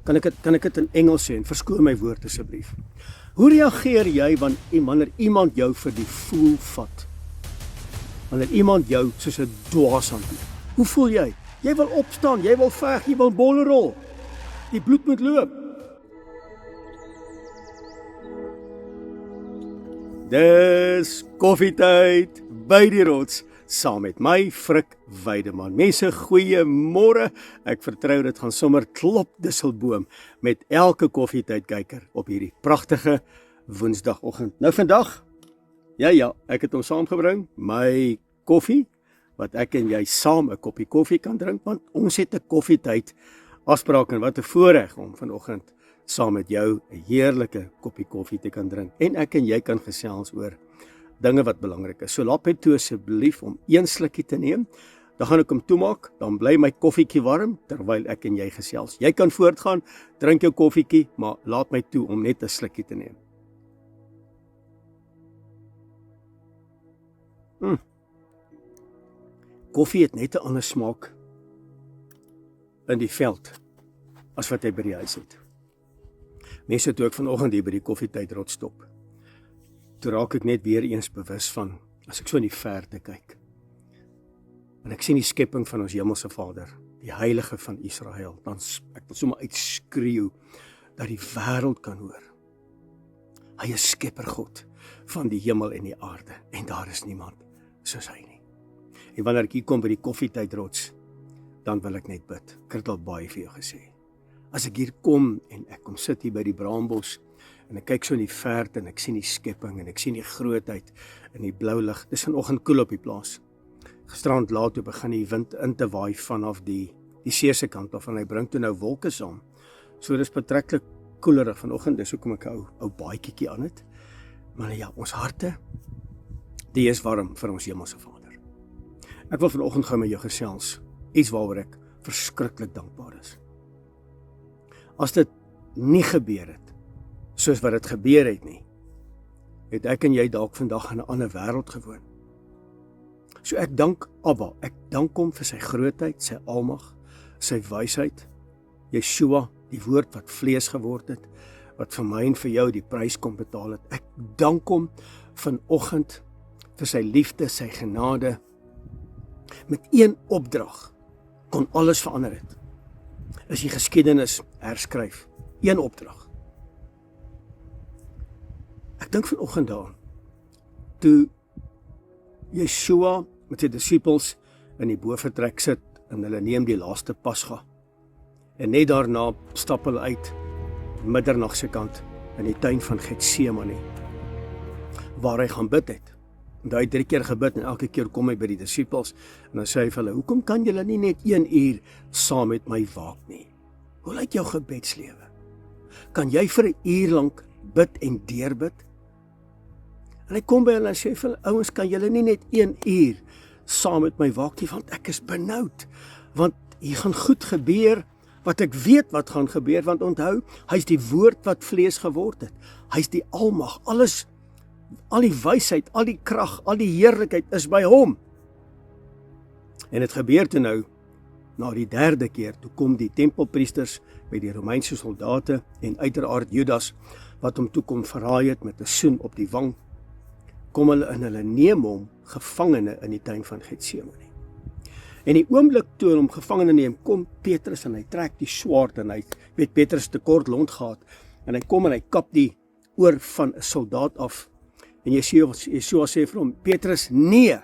Kan ek dit in Engels sê en verskoon my woord asseblief. Hoe reageer jy wanneer iemand jou vir die voel vat? Wanneer iemand jou soos 'n dwaas hanteer. Hoe voel jy? Jy wil opstaan, jy wil veg, jy wil bolrol. Die bloed moet loop. Dis koffietyd by die rots, saam met my Frik Weideman. Mense, goeiemôre. Ek vertrou dit gaan sommer klop disselboom met elke koffietydkyker op hierdie pragtige Woensdagoggend. Nou vandag, ja, ek het hom saamgebring, my koffie, wat ek en jy saam 'n koppie koffie kan drink, want ons het 'n koffietyd afspraak en wat 'n voorreg om vanoggend saam met jou 'n heerlike koppie koffie te kan drink. En ek en jy kan gesels oor dinge wat belangrik is. So laat my toe asseblief om een slukkie te neem. Dan gaan ek hom toemaak, dan bly my koffietjie warm terwyl ek en jy gesels. Jy kan voortgaan, drink jou koffietjie, maar laat my toe om net 'n slukkie te neem. Koffie het net 'n ander smaak in die veld as wat hy by die huis het. Mense, toe ek vanoggend hier by die koffietydrot stop, toe raak ek net weer eens bewus van, as ek so in die verte kyk, en ek sien die skepping van ons hemelse Vader, die heilige van Israel, dan ek wil sommer uitskreeu, dat die wêreld kan hoor. Hy is skepper God van die hemel en die aarde, en daar is niemand soos hy nie. En wanneer ek hier kom by die koffietydrots, dan wil ek net bid. Ek het al baie vir jou gesê. As ek hier kom en ek kom sit hier by die braambos en ek kyk so in die verte en ek sien die skepping en ek sien die grootheid in die blou lig. Dis vanoggend koel op die plaas. Gisterand laat toe begin die wind in te waai vanaf die see se kant af en hy bring toe nou wolke saam. So dis betreklik koelerig vanoggend. Dis hoekom ek 'n ou baadjie aan het. Maar ja, ons harte, die is warm vir ons hemelse Vader. Ek wil vanoggend gou met jou gesels, iets waaroor ek verskriklik dankbaar is. As dit nie gebeur het, soos wat dit gebeur het nie, het ek en jy dalk vandag in 'n ander wêreld gewoon. So ek dank Abba, ek dank hom vir sy grootheid, sy almag, sy wysheid, Yeshua, die woord wat vlees geword het, wat vir my en vir jou die prys kom betaal het. Ek dank hom vanoggend vir sy liefde, sy genade. Met een opdrag kon alles verander het. Is die geskiedenis herskryf. Een opdrag. Ek dink vanoggend daaraan, toe Yeshua met sy disippels in die bofortrek sit en hulle neem die laaste Pasga. En net daarna stap hulle uit middernag se kant in die tuin van Getsemane, waar hy gaan bid het. En hy het 3 keer gebid en elke keer kom hy by die disippels en dan sê hy vir hulle, hoekom kan julle nie net 1 uur saam met my waak nie? Hoe lyk jou gebedslewe? Kan jy vir 1 uur lank bid en deurbid? En hy kom by hulle en sê vir hulle, ouens, kan julle nie net 1 uur saam met my waak nie, want ek is benoud, want hier gaan goed gebeur, wat ek weet wat gaan gebeur, want onthou, hy is die woord wat vlees geword het, hy is die almag, alles, al die wysheid, al die krag, al die heerlikheid is by hom. En het gebeur toe nou, na die 3de keer, toe kom die tempelpriesters by die Romeinse soldate en uiteraard Judas, wat hom toe kom verraai het met 'n soen op die wang, kom hulle en hulle neem hom gevangene in die tuin van Getsemane. En die oomblik toe hulle hom gevangene neem, kom Petrus en hy trek die swaard en hy, weet Petrus te kort lont gehad, en hy kom en hy kap die oor van 'n soldaat af. En Yeshua sê vir hom, Petrus, nee.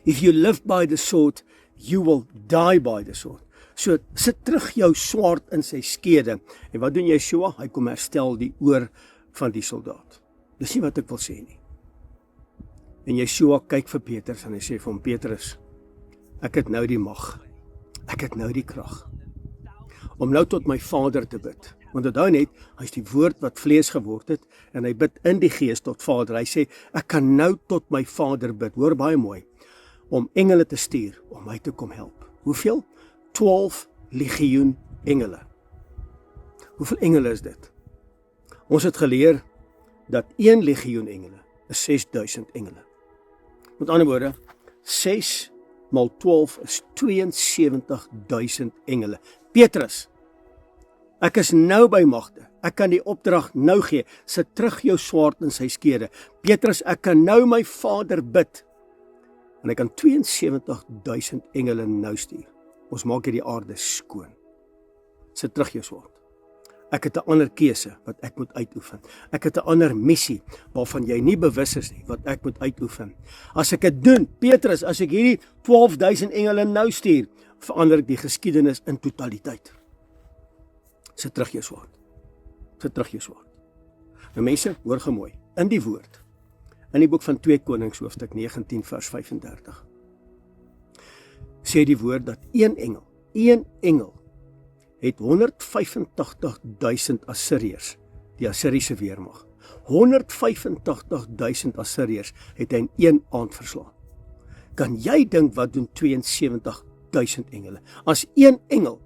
If you live by the sword, you will die by the sword. So sit terug jou swaard in sy skede. En wat doen Yeshua? Hy kom herstel die oor van die soldaat. Dis nie wat ek wil sê nie. En Yeshua kyk vir Petrus en hy sê vir hom, Petrus, ek het nou die mag. Ek het nou die krag om nou tot my Vader te bid. Want onthou net, hy is die woord wat vlees geword het, en hy bid in die gees tot Vader. Hy sê, ek kan nou tot my Vader bid, hoor baie mooi, om engele te stuur, om my te kom help. Hoeveel? 12 legioen engele. Hoeveel engele is dit? Ons het geleer, dat 1 legioen engele, is 6000 engele. Met ander woorde, 6 maal 12 is 72.000 engele. Petrus, Ek is nou by magte. Ek kan die opdrag nou gee. Sit terug jou swaard in sy skede. Petrus, ek kan nou my Vader bid. En hy kan 72,000 engele nou stuur. Ons maak hierdie aarde skoon. Sit terug jou swaard. Ek het 'n ander keuse wat ek moet uitoefen. Ek het 'n ander missie waarvan jy nie bewus is nie, wat ek moet uitoefen. As ek dit doen, Petrus, as ek hierdie 12,000 engele nou stuur, verander ek die geskiedenis in totaliteit. Sit terug jou swaard. Sit terug jou swaard. Nou mense, hoor gemooi. In die woord, in die boek van 2 Konings hoofstuk 19 vers 35, sê die woord dat een engel, het 185,000 Assiriërs, die Assiriese weermag. 185,000 Assiriërs het hy in een aand verslaan. Kan jy dink wat doen 72,000 engele? As een engel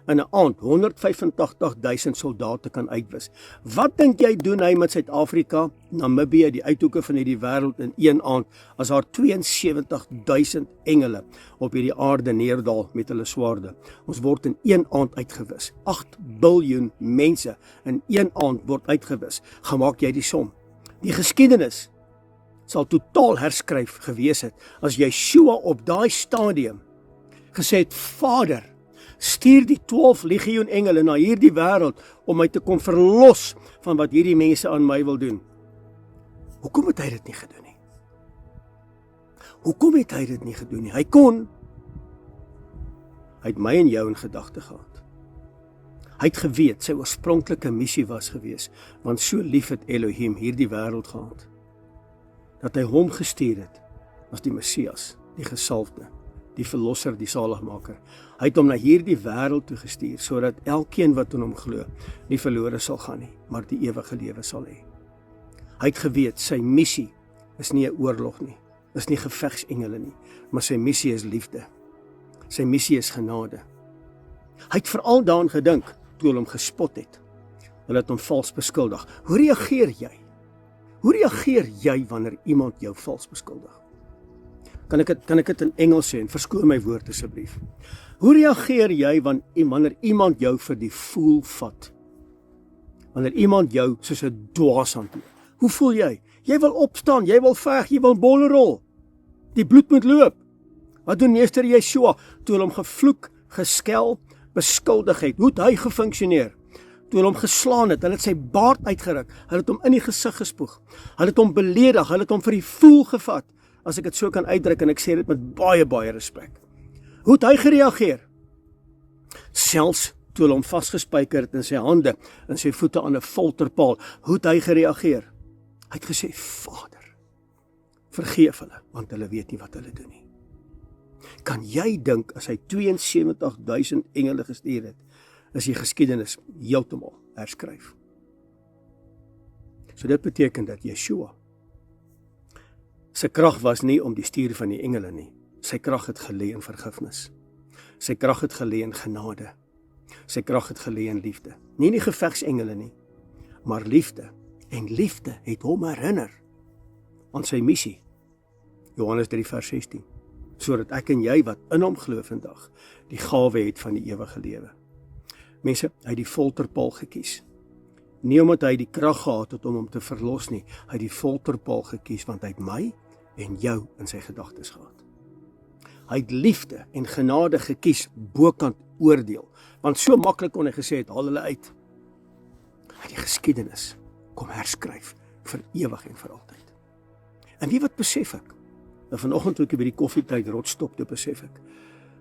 in 'n aand 185,000 soldate kan uitwis. Wat dink jy doen hy met Suid-Afrika, Namibië, die uithoeke van hierdie wêreld in een aand, as daar 72,000 engele op hierdie aarde neerdal met hulle swaarde? Ons word in een aand uitgewis. 8 biljoen mense in een aand word uitgewis. Gemaak jy die som. Die geskiedenis sal totaal herskryf gewees het as Yeshua op daai stadium gesê het, Vader, stuur die 12 legioen engele na hierdie wêreld om my te kom verlos van wat hierdie mense aan my wil doen. Hoekom het hy dit nie gedoen nie? Hoekom het hy dit nie gedoen nie? Hy kon. Hy het my en jou in gedagte gehad. Hy het geweet, sy oorspronklike missie was gewees, want so lief het Elohim hierdie wêreld gehad, dat hy hom gestuur het as die Messias, die gesalfde, die verlosser, die saligmaker. Hy het hom na hierdie wêreld toe gestuur, sodat elkeen wat in hom glo, nie verlore sal gaan nie, maar die ewige lewe sal hê. Hy het geweet, sy missie is nie 'n oorlog nie, is nie gevegsengele nie, maar sy missie is liefde. Sy missie is genade. Hy het veral daaraan gedink, toe hulle hom gespot het. Hulle het hom vals beskuldig. Hoe reageer jy? Hoe reageer jy wanneer iemand jou vals beskuldig? Kan ek dit in Engels sê, en verskoon my woord asseblief. Hoe reageer jy wanneer iemand jou vir die voel vat? Wanneer iemand jou soos 'n dwaas hanteer? Hoe voel jy? Jy wil opstaan, jy wil veg, jy wil bollerol. Die bloed moet loop. Wat doen meester Yeshua? Toe hulle hom gevloek, geskel, beskuldig het. Hoe het hy gefunksioneer? Toe hulle hom geslaan het, hulle het sy baard uitgeruk, hulle het hom in die gesig gespoeg, hulle het hom beledig, hulle het hom vir die voel gevat, as ek dit so kan uitdruk, en ek sê dit met baie, baie respek. Hoe het hy gereageer? Selfs toe hulle hom vasgespijker het in sy hande, en sy voete aan 'n folterpaal, hoe het hy gereageer? Hy het gesê, Vader, vergeef hulle, want hulle weet nie wat hulle doen nie. Kan jy dink, as hy 72,000 engele gestuur het, is die geskiedenis heeltemal herskryf. So dit beteken dat Yeshua, sy krag was nie om die stuur van die engele nie. Sy krag het gelê in vergifnis. Sy krag het gelê in genade. Sy krag het gelê in liefde. Nie die gevegsengele nie, maar liefde. En liefde het hom herinner aan sy missie. Johannes 3 vers 16. Sodat ek en jy wat in hom glo vandag, die gawe het van die ewige lewe. Mense, hy het die folterpaal gekies. Nie omdat hy die krag gehad het om hom te verlos nie, hy het die folterpaal gekies, want hy het my en jou in sy gedagtes gehad. Hy het liefde en genade gekies, bokant oordeel, want so maklik kon hy gesê het, haal hulle uit. Hy het die geskiedenis kom herskryf, vir ewig en vir altyd. En wie wat besef ek? En vanoggend toe ek by die koffietyd rotstop, toe besef ek,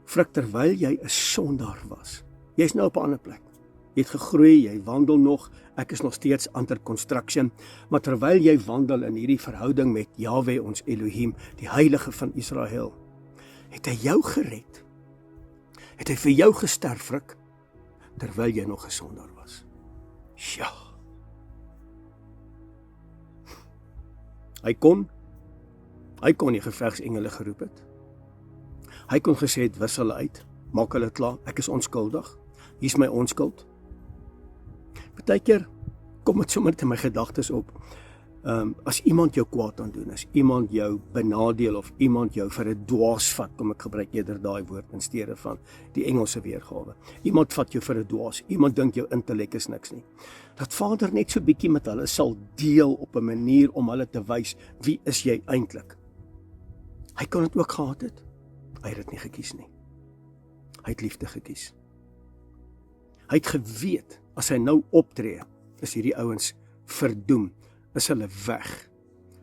Frik, terwyl jy 'n sondaar was, jy's nou op 'n ander plek. Jy het gegroei, jy wandel nog, ek is nog steeds under construction, maar terwyl jy wandel in hierdie verhouding met Yahweh, ons Elohim, die Heilige van Israel, het hy jou gered. Het hy vir jou gesterf, Frik, terwyl jy nog 'n sondaar was. Ja. Hy kon nie gevegsengele geroep het. Hy kon gesê het, wis hulle uit, maak hulle klaar, ek is onskuldig, hier's my onskuld. Partykeer kom dit sommer in my gedagtes op, As iemand jou kwaad aan doen, as iemand jou benadeel of iemand jou vir 'n dwaas vat, kom ek gebruik eerder daai woord in steede van die Engelse weergawe. Iemand vat jou vir 'n dwaas, iemand dink jou intellek is niks nie. Dat Vader net so bietjie met hulle sal deel op 'n manier om hulle te wys, wie is jy eintlik? Hy kon dit ook gehad het. Hy het dit nie gekies nie. Hy het liefde gekies. Hy het geweet, as hy nou optree, is hierdie ouens verdoem, is hulle weg.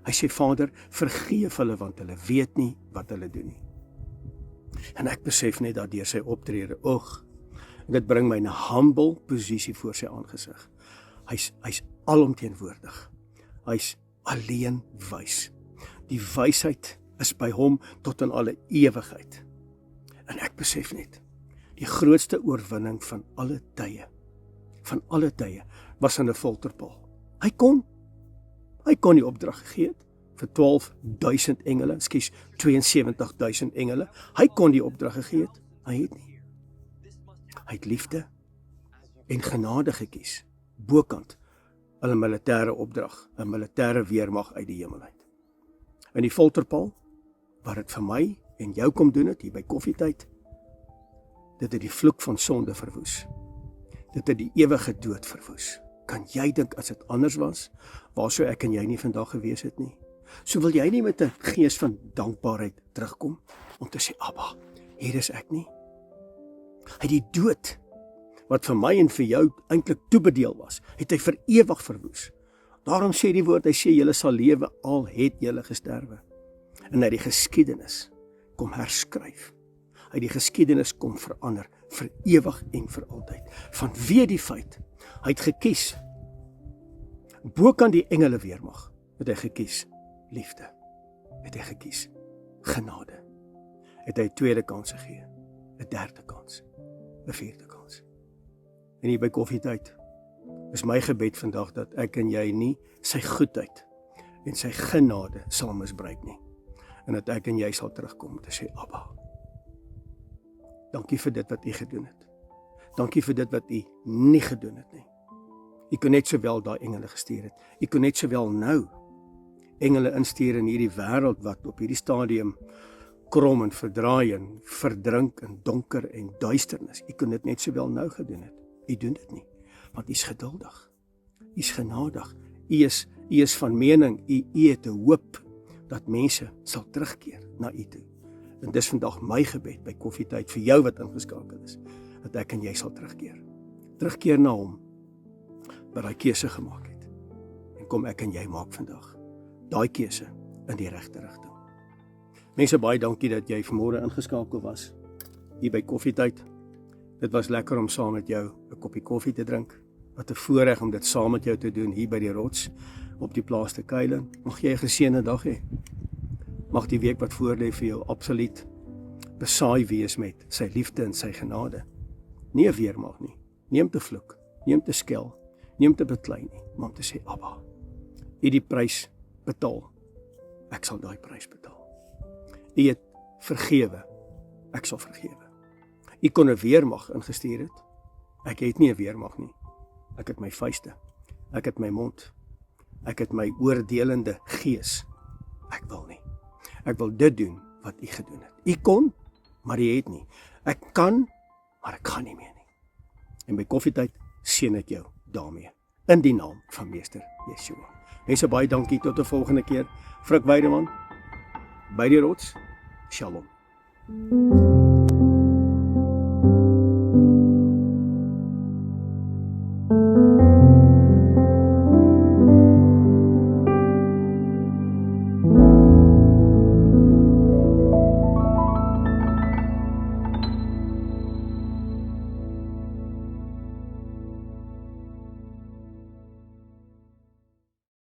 Hy sê, Vader, vergeef hulle, want hulle weet nie wat hulle doen nie. En ek besef net dat deur sy optrede, dit bring my in 'n humble posisie voor sy aangesig. Hy's alomteenwoordig. Hy's alleen wys. Die wysheid is by hom tot in alle ewigheid. En ek besef net, die grootste oorwinning van alle tye, was in 'n folterpaal. Hy kon die opdrag gegee het vir 12.000 engele, 72.000 engele. Hy kon die opdrag gegee het, hy het nie. Hy het liefde en genade gekies, bokant hulle militêre opdrag, 'n militêre weermag uit die hemel uit. In die folterpaal, waar dit vir my en jou kom doen het, hier by koffietyd, dit het die vloek van sonde verwoes. Dit het die ewige dood verwoes. Kan jy dink as dit anders was, waar sou ek en jy nie vandag gewees het nie? So wil jy nie met 'n gees van dankbaarheid terugkom, om te sê, Abba, hier is ek nie. Hy het die dood, wat vir my en vir jou eintlik toebedeel was, het hy vir ewig verwoes. Daarom sê die woord, hy sê, julle sal lewe, al het julle gesterwe. En hy die geskiedenis kom herskryf. Hy die geskiedenis kom verander, vir ewig en vir altyd. Vanweë die feit, hy het gekies, bokant die engele weermag, het hy gekies liefde, het hy gekies genade, het hy 'n tweede kans gegee, 'n derde kans, 'n vierde kans. En hier by koffietyd, is my gebed vandag dat ek en jy nie sy goedheid en sy genade sal misbruik nie, en dat ek en jy sal terugkom om te sê, Abba, dankie vir dit wat U gedoen het. Dankie vir dit wat U nie gedoen het nie. U kon net sowel daai engele gestuur het. U kon net sowel nou engele instuur in hierdie wêreld wat op hierdie stadium krom en verdraai en verdrink in donker en duisternis. U kon dit net sowel nou gedoen het. U doen dit nie, want U is geduldig. U is genadig. U is van mening, U het 'n hoop dat mense sal terugkeer na U toe. En dis vandag my gebed by koffietyd vir jou wat ingeskakel is, dat ek en jy sal terugkeer. Terugkeer na hom, wat hy keuse gemaak het. En kom ek en jy maak vandag daai keuse in die regte rigting. Mense, baie dankie dat jy vanmôre ingeskakel was, hier by koffietyd. Dit was lekker om saam met jou 'n koppie koffie te drink. Wat 'n voorreg om dit saam met jou te doen, hier by die rots, op die plaas te kuilen. Mag jy 'n geseënde dag hê. Mag die week wat voorlê vir jou absoluut besaai wees met sy liefde en sy genade. Nie 'n weermag nie, nie om te vloek, nie om te skel, nie om te beklei nie, maar om te sê, Abba, U die prys betaal, ek sal daai prys betaal. U het vergewe, ek sal vergewe. U kon 'n weermag ingestuur het, ek het nie 'n weermag nie, ek het my vuiste, ek het my mond, ek het my oordelende gees, ek wil nie. Ek wil dit doen wat U gedoen het. U kon, maar U het nie. Ek kan, maar ek kan nie meer nie. En by koffietyd seën ek jou daarmee, in die naam van Meester Yeshua. Mense, baie dankie, tot 'n volgende keer. Frik Weideman, by die rots, Shalom.